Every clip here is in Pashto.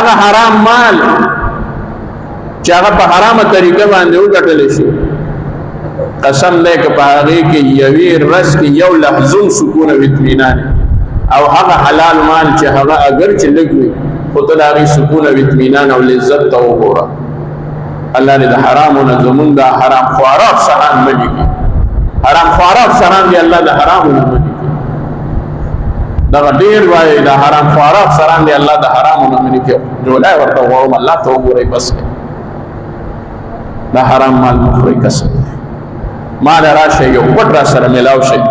هغه حرام مال چې هغه په حرامه طریقه باندې وګټل شي قسم دې که په هغه کې یوې رس کې یو لحظون سکون او اطمینان او هغه حلال مال چې هغه اگر چې لګوي خو ته هغه سکون او اطمینان او لذت ته وګوره الله دې د حرامونو زمونږ د حرام خوارات سران ملي کی حرام خوارات سران دې الله د حرامونو ملي کی دا ډیر وای د حرام خوارات سران دې الله د حرامونو ملي کی جوړای ورته ووم الله ته وګورئ بس دا حرام مال مخوري کسب مال راشه یو پټ را سره ملاو شي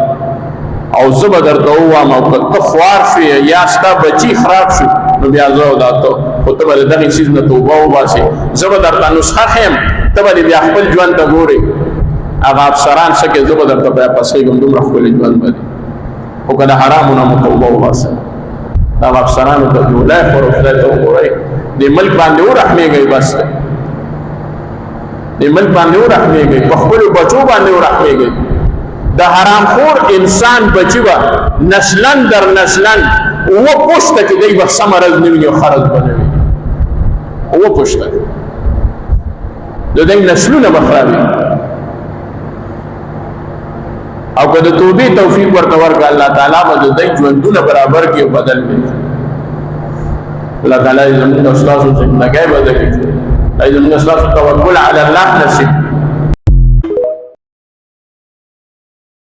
او زبر درته ووم او که خوار شي یا ستا بچی خراب شي نو بیا زه دا ته خو ته به دغه چیز نه توبه وباسي زه به درته نسخه ښیم ته به بیا خپل ژوند ته ګورې هغه افسران څه کې زه به درته بیا پسېږم دومره ښکلی ژوند به دی خو که د حرامو نه مو توبه وباسئ دغه افسرانو ته جولای خورو خدای ته وګورئ دې ملک باندې ورحمېږئ بس دی دې ملک باندې ورحمېږئ په خپلو بچو باندې ورحمېږئ د حرام خور انسان بچی به نسلن در نسلن اوه پوشته کې دی به سمه رز نه وي او ښه رز به نه وي اوه پوشته د دوی نسلونه به خرابېږي او که د توبې توفیق ورته ورکړه الله تعالی به د دوی ژوندونه برابر کړي او بدل کړي الله تعالی زموږ د ستاسو زندګۍ بدل کړي زموږ ستاسو توکل علی الله نصیب